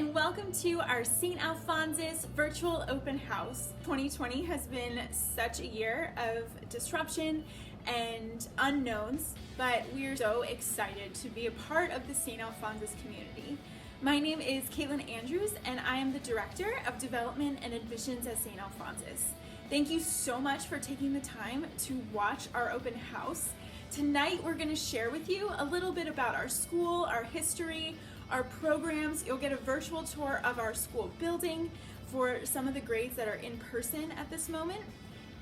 and welcome to our St. Alphonsus virtual open house. 2020 has been such a year of disruption and unknowns, but we're so excited to be a part of the St. Alphonsus community. My name is Kaitlin Andrews, and I am the Director of Development and Admissions at St. Alphonsus. Thank you so much for taking the time to watch our open house. Tonight, we're going to share with you a little bit about our school, our history, our programs. You'll get a virtual tour of our school building for some of the grades that are in person at this moment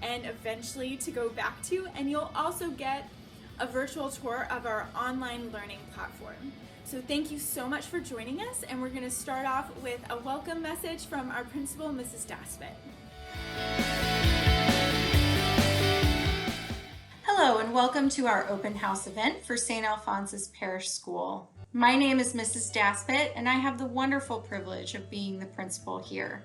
and eventually to go back to, and you'll also get a virtual tour of our online learning platform. So thank you so much for joining us, and we're going to start off with a welcome message from our principal, Mrs. Daspit. Hello and welcome to our open house event for St. Alphonsus Parish School. My name is Mrs. Daspit, and I have the wonderful privilege of being the principal here.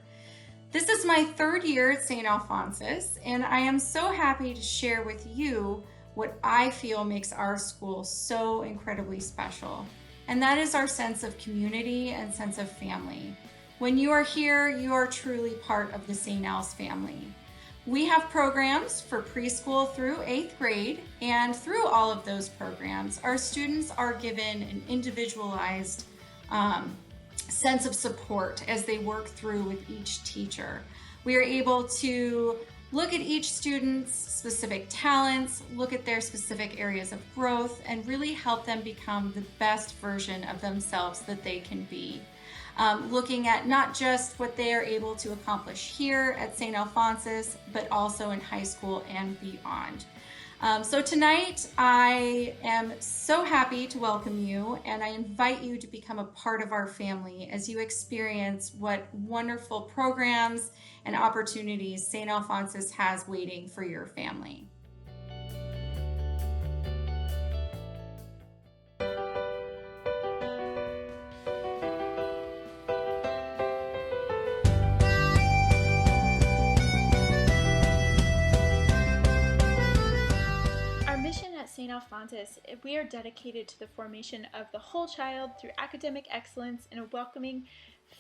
This is my third year at St. Alphonsus, and I am so happy to share with you what I feel makes our school so incredibly special, and that is our sense of community and sense of family. When you are here, you are truly part of the St. Al's family. We have programs for preschool through 8th grade, and through all of those programs, our students are given an individualized sense of support as they work through with each teacher. We are able to look at each student's specific talents, look at their specific areas of growth, and really help them become the best version of themselves that they can be. Looking at not just what they are able to accomplish here at St. Alphonsus, but also in high school and beyond. So tonight, I am so happy to welcome you, and I invite you to become a part of our family as you experience what wonderful programs and opportunities St. Alphonsus has waiting for your family. St. Alphonsus, we are dedicated to the formation of the whole child through academic excellence in a welcoming,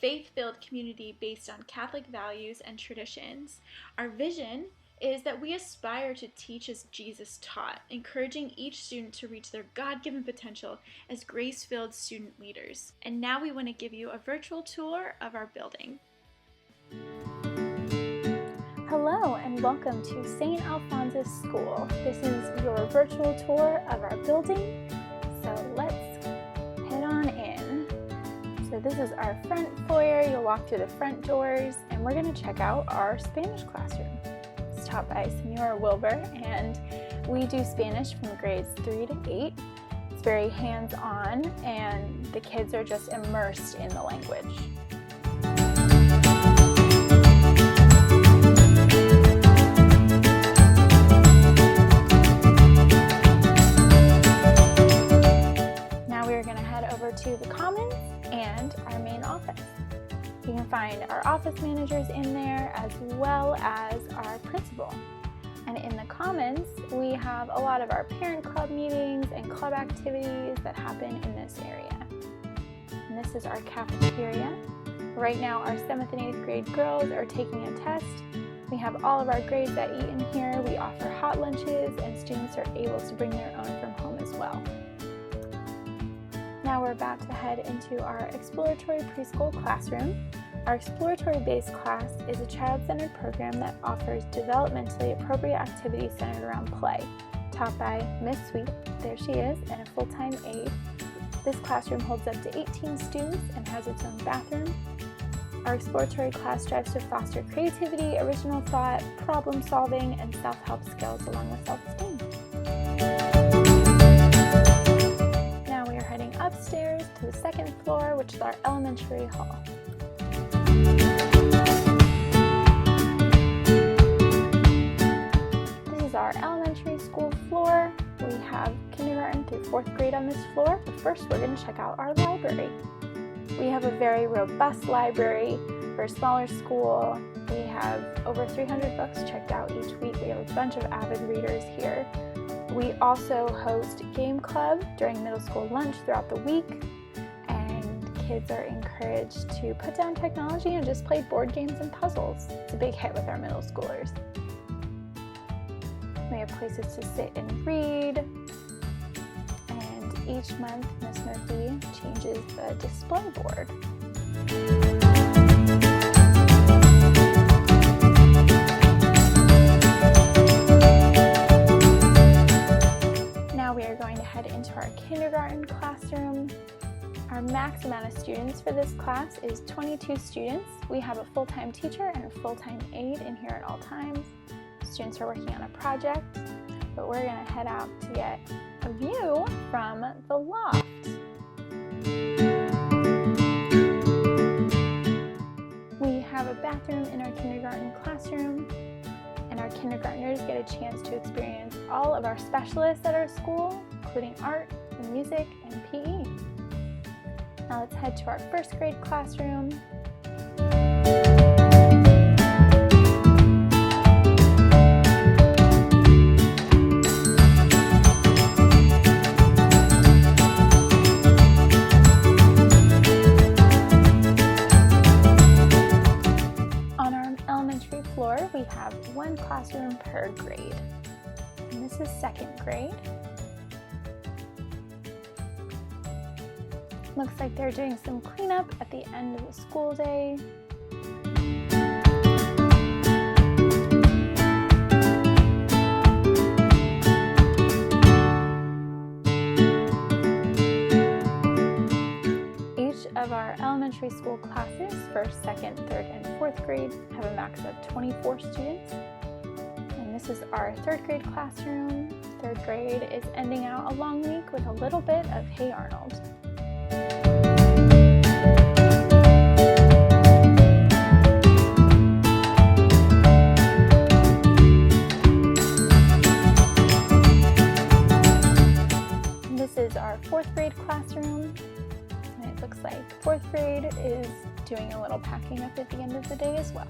faith-filled community based on Catholic values and traditions. Our vision is that we aspire to teach as Jesus taught, encouraging each student to reach their God-given potential as grace-filled student leaders. And now we want to give you a virtual tour of our building. Hello and welcome to St. Alphonsus School. This is your virtual tour of our building, so let's head on in. So this is our front foyer. You'll walk through the front doors and we're going to check out our Spanish classroom. It's taught by Senora Wilbur, and we do Spanish from grades 3 to 8. It's very hands-on and the kids are just immersed in the language. To the Commons and our main office. You can find our office managers in there as well as our principal. And in the Commons, we have a lot of our parent club meetings and club activities that happen in this area. And this is our cafeteria. Right now, our 7th and 8th grade girls are taking a test. We have all of our grades that eat in here. We offer hot lunches, and students are able to bring their own from home as well. Now we're about to head into our exploratory preschool classroom. Our exploratory base class is a child-centered program that offers developmentally appropriate activities centered around play, taught by Miss Sweet, there she is, and a full-time aide. This classroom holds up to 18 students and has its own bathroom. Our exploratory class strives to foster creativity, original thought, problem solving, and self-help skills along with self-esteem. Upstairs to the 2nd floor, which is our elementary hall. This is our elementary school floor. We have kindergarten through 4th grade on this floor, but first we're going to check out our library. We have a very robust library for a smaller school. We have over 300 books checked out each week. We have a bunch of avid readers here. We also host game club during middle school lunch throughout the week, and kids are encouraged to put down technology and just play board games and puzzles. It's a big hit with our middle schoolers. We have places to sit and read, and each month Miss Murphy changes the display board. Now we are going to head into our kindergarten classroom. Our max amount of students for this class is 22 students. We have a full-time teacher and a full-time aide in here at all times. Students are working on a project, but we're going to head out to get a view from the loft. We have a bathroom in our kindergarten classroom, and our kindergartners get a chance to experience all of our specialists at our school, including art, and music, and PE. Now let's head to our first grade classroom. On our elementary floor, we have one classroom per grade. And this is second grade. Looks like they're doing some cleanup at the end of the school day. Each of our elementary school classes, first, second, third, and fourth grade, have a max of 24 students. And this is our third grade classroom. Third grade is ending out a long week with a little bit of Hey Arnold. This is our fourth grade classroom, and it looks like fourth grade is doing a little packing up at the end of the day as well.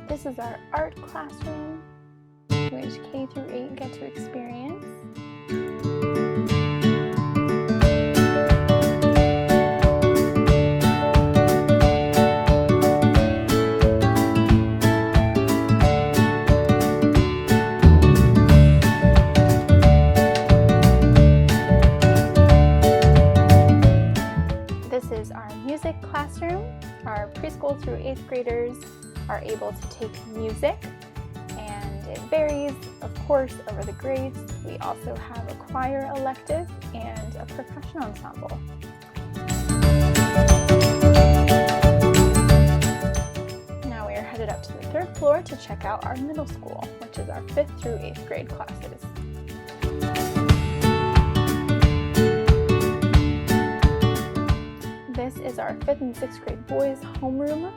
This is our art classroom, which K through 8 get to experience. This is our music classroom. Our preschool through 8th graders are able to take music, and it varies, of course, over the grades. We also have a choir elective and a percussion ensemble. Now we are headed up to the third floor to check out our middle school, which is our 5th through 8th grade classes. This is our 5th and 6th grade boys homeroom,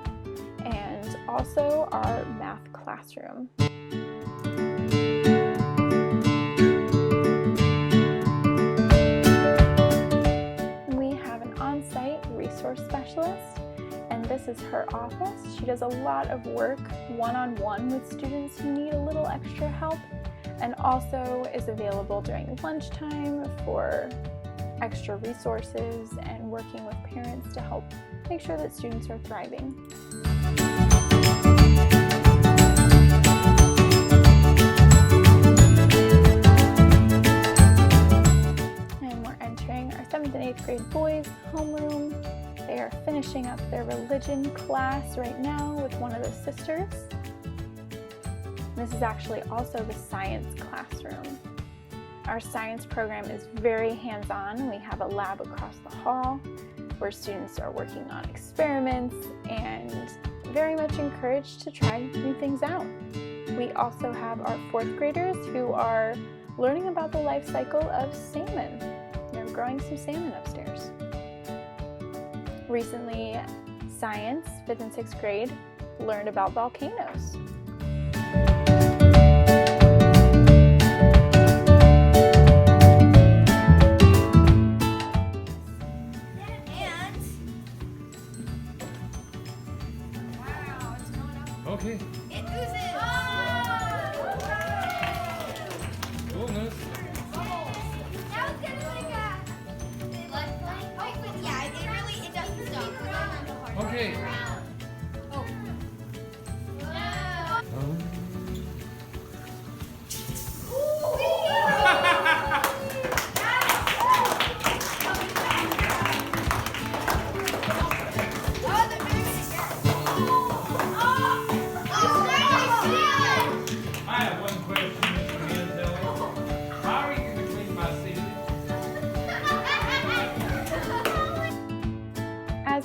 and also our math classroom. We have an on-site resource specialist, and this is her office. She does a lot of work one-on-one with students who need a little extra help, and also is available during lunchtime for extra resources and working with parents to help make sure that students are thriving. And we're entering our 7th and 8th grade boys homeroom. They are finishing up their religion class right now with one of the sisters. This is actually also the science classroom. Our science program is very hands-on. We have a lab across the hall where students are working on experiments and very much encouraged to try new things out. We also have our 4th graders who are learning about the life cycle of salmon. They're growing some salmon upstairs. Recently, science, 5th and 6th grade, learned about volcanoes.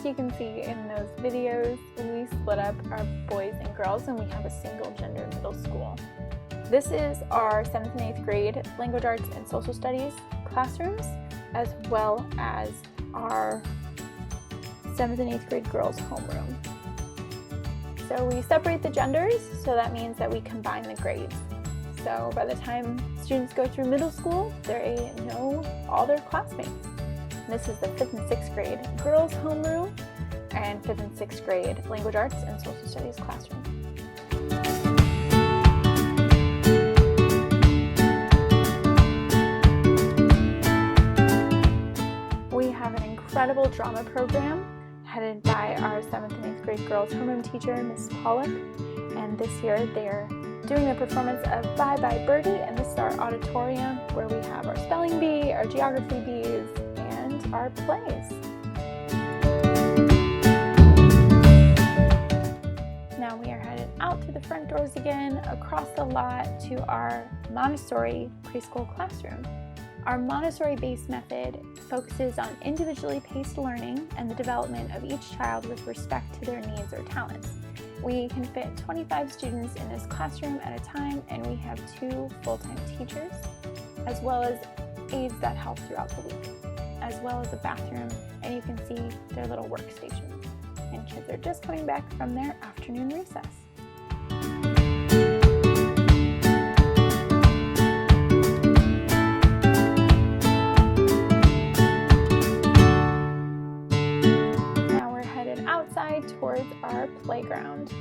you can see in those videos, we split up our boys and girls and we have a single gender middle school. This is our 7th and 8th grade language arts and social studies classrooms, as well as our 7th and 8th grade girls homeroom. So we separate the genders, so that means that we combine the grades. So by the time students go through middle school, they know all their classmates. This is the 5th and 6th grade girls homeroom and 5th and 6th grade language arts and social studies classroom. We have an incredible drama program headed by our 7th and 8th grade girls homeroom teacher, Ms. Pollock, and this year they're doing the performance of Bye Bye Birdie, and this is our auditorium where we have our spelling bee, our geography bees, and our plays. Now we are headed out through the front doors again, across the lot to our Montessori preschool classroom. Our Montessori-based method focuses on individually paced learning and the development of each child with respect to their needs or talents. We can fit 25 students in this classroom at a time, and we have 2 full-time teachers, as well as aides that help throughout the week, as well as a bathroom, and you can see their little workstations. And kids are just coming back from their afternoon recess. Towards our playground.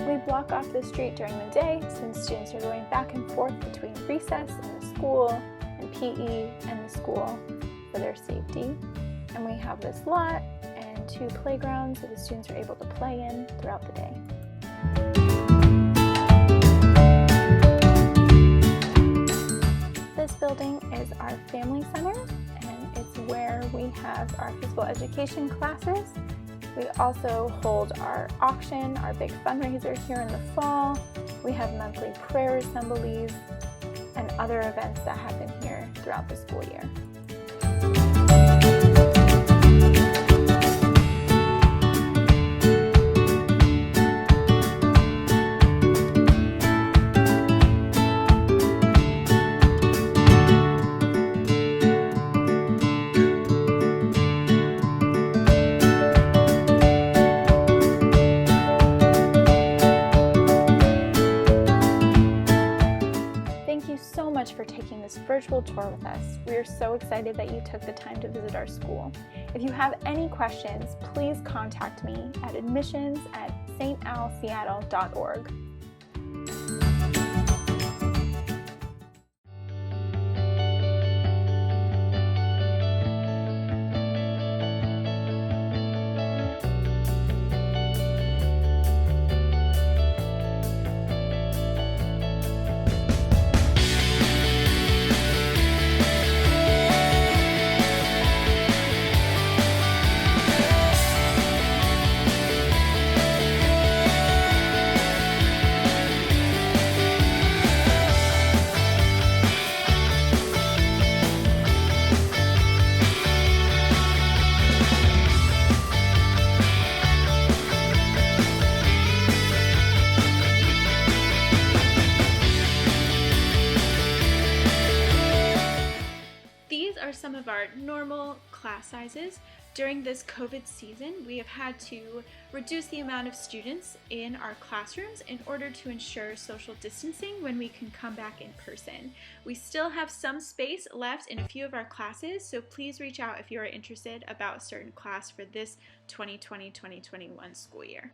We block off the street during the day since students are going back and forth between recess and the school and PE and the school for their safety. And we have this lot and 2 playgrounds that the students are able to play in throughout the day. This building is our family center, and it's where we have our physical education classes. We also hold our auction, our big fundraiser here in the fall. We have monthly prayer assemblies and other events that happen here throughout the school year. For taking this virtual tour with us. We are so excited that you took the time to visit our school. If you have any questions, please contact me at admissions@stalseattle.org. Some of our normal class sizes. During this COVID season, we have had to reduce the amount of students in our classrooms in order to ensure social distancing when we can come back in person. We still have some space left in a few of our classes, so please reach out if you are interested about a certain class for this 2020-2021 school year.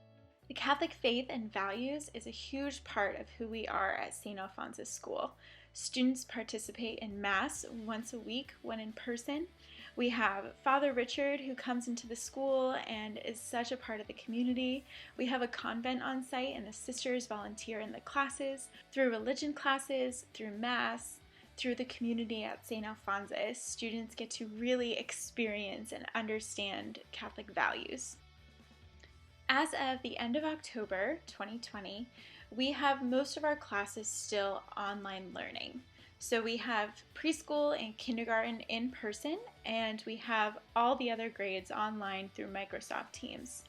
The Catholic faith and values is a huge part of who we are at St. Alphonsus School. Students participate in Mass once a week when in person. We have Father Richard, who comes into the school and is such a part of the community. We have a convent on site, and the sisters volunteer in the classes, through religion classes, through Mass, through the community at St. Alphonsus. Students get to really experience and understand Catholic values. As of the end of October 2020, we have most of our classes still online learning. So we have preschool and kindergarten in person, and we have all the other grades online through Microsoft Teams.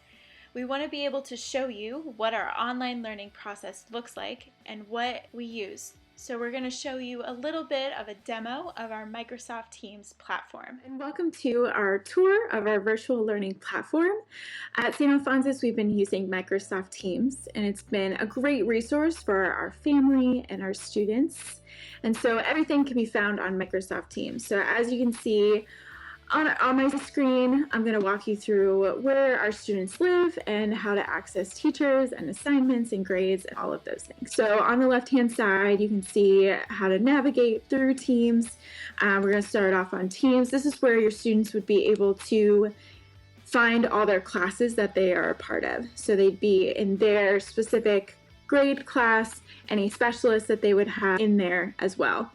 We want to be able to show you what our online learning process looks like and what we use. So we're going to show you a little bit of a demo of our Microsoft Teams platform. And welcome to our tour of our virtual learning platform. At St. Alphonsus, we've been using Microsoft Teams, and it's been a great resource for our family and our students. And so everything can be found on Microsoft Teams. So as you can see, on my screen, I'm going to walk you through where our students live and how to access teachers and assignments and grades and all of those things. So on the left-hand side, you can see how to navigate through Teams. We're going to start off on Teams. This is where your students would be able to find all their classes that they are a part of. So they'd be in their specific grade class, any specialists that they would have in there as well.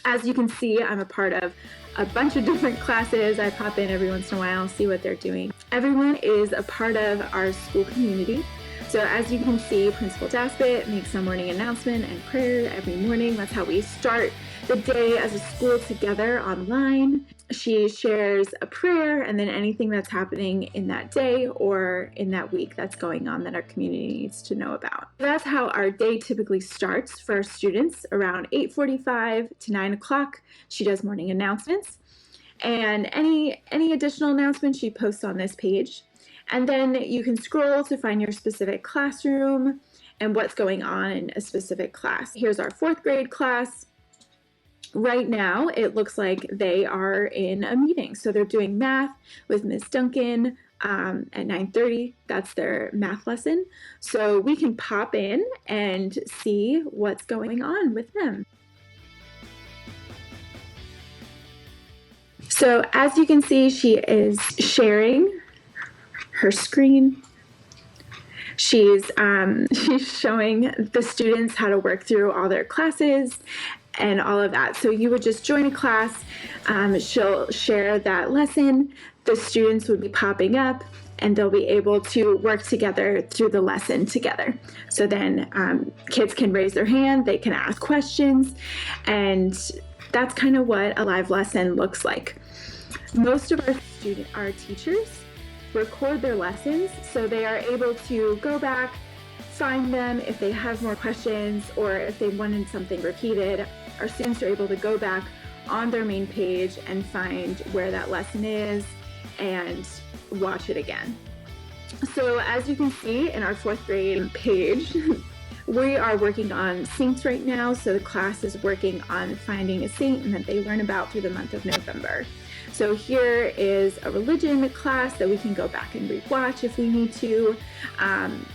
As you can see, I'm a part of a bunch of different classes. I pop in every once in a while, see what they're doing. Everyone is a part of our school community. So as you can see, Principal Daspit makes a morning announcement and prayer every morning. That's how we start the day as a school together online. She shares a prayer and then anything that's happening in that day or in that week that's going on that our community needs to know about. That's how our day typically starts for our students, around 8:45 to 9 o'clock. She does morning announcements, and any additional announcements she posts on this page. And then you can scroll to find your specific classroom and what's going on in a specific class. Here's our 4th grade class. Right now, it looks like they are in a meeting. So they're doing math with Ms. Duncan at 9:30. That's their math lesson. So we can pop in and see what's going on with them. So as you can see, she is sharing her screen. She's showing the students how to work through all their classes and all of that. So you would just join a class, she'll share that lesson, the students would be popping up, and they'll be able to work together through the lesson together. So then kids can raise their hand, they can ask questions, and that's kind of what a live lesson looks like. Most of our teachers record their lessons, so they are able to go back, find them if they have more questions or if they wanted something repeated. Our students are able to go back on their main page and find where that lesson is and watch it again. So as you can see in our 4th grade page, we are working on saints right now. So the class is working on finding a saint and that they learn about through the month of November. So here is a religion class that we can go back and rewatch if we need to.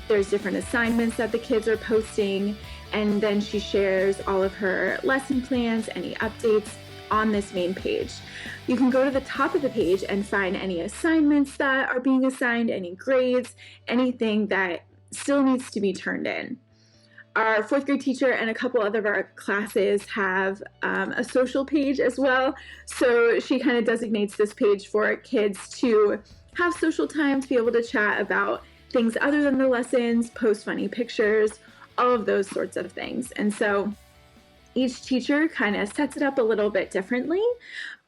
There's different assignments that the kids are posting, and then she shares all of her lesson plans, any updates on this main page. You can go to the top of the page and find any assignments that are being assigned, any grades, anything that still needs to be turned in. Our 4th grade teacher and a couple other of our classes have a social page as well. So she kind of designates this page for kids to have social time, to be able to chat about things other than the lessons, post funny pictures, all of those sorts of things. And so each teacher kind of sets it up a little bit differently.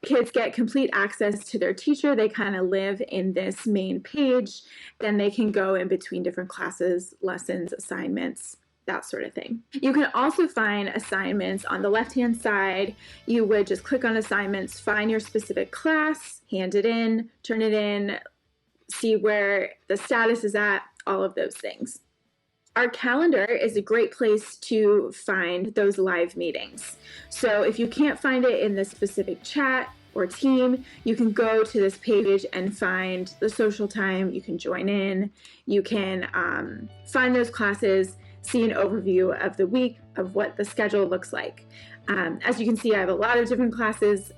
Kids get complete access to their teacher. They kind of live in this main page. Then they can go in between different classes, lessons, assignments, that sort of thing. You can also find assignments on the left-hand side. You would just click on assignments, find your specific class, hand it in, turn it in, see where the status is at, all of those things. Our calendar is a great place to find those live meetings. So if you can't find it in the specific chat or team, you can go to this page and find the social time. You can join in. You can find those classes, see an overview of the week of what the schedule looks like. As you can see, I have a lot of different classes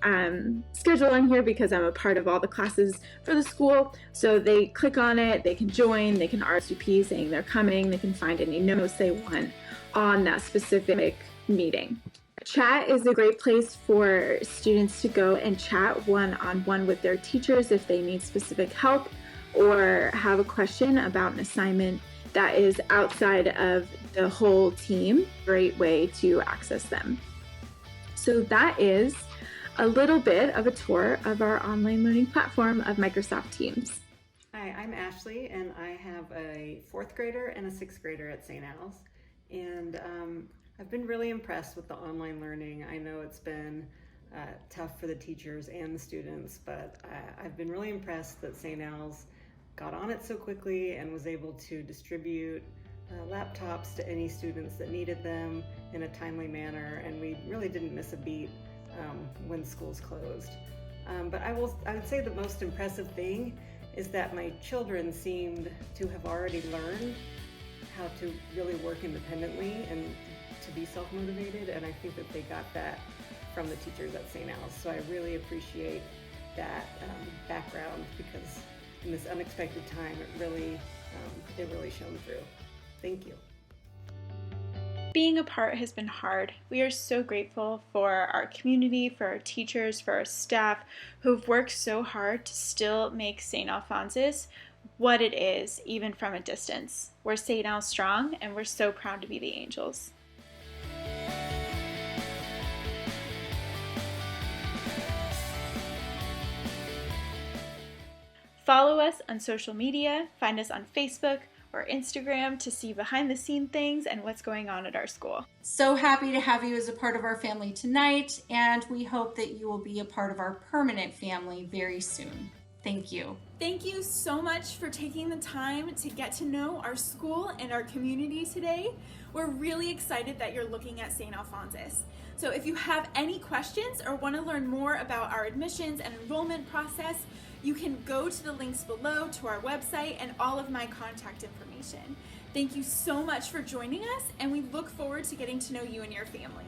scheduled on here because I'm a part of all the classes for the school. So they click on it, they can join, they can RSVP saying they're coming, they can find any notes they want on that specific meeting. Chat is a great place for students to go and chat one-on-one with their teachers if they need specific help or have a question about an assignment that is outside of the whole team. Great way to access them. So that is a little bit of a tour of our online learning platform of Microsoft Teams. Hi, I'm Ashley, and I have a 4th grader and a 6th grader at St. Al's. And I've been really impressed with the online learning. I know it's been tough for the teachers and the students, but I've been really impressed that St. Al's got on it so quickly and was able to distribute laptops to any students that needed them in a timely manner, and we really didn't miss a beat when schools closed. But I would say the most impressive thing is that my children seemed to have already learned how to really work independently and to be self-motivated, and I think that they got that from the teachers at St. Al's. So I really appreciate that background, because in this unexpected time it really shone through. Thank you. Being apart has been hard. We are so grateful for our community, for our teachers, for our staff who've worked so hard to still make St. Alphonsus what it is, even from a distance. We're St. Al strong, and we're so proud to be the Angels. Follow us on social media, find us on Facebook or Instagram to see behind the scene things and what's going on at our school. So happy to have you as a part of our family tonight, and we hope that you will be a part of our permanent family very soon. Thank you. Thank you so much for taking the time to get to know our school and our community today. We're really excited that you're looking at St. Alphonsus. So if you have any questions or want to learn more about our admissions and enrollment process, you can go to the links below to our website and all of my contact information. Thank you so much for joining us, and we look forward to getting to know you and your family.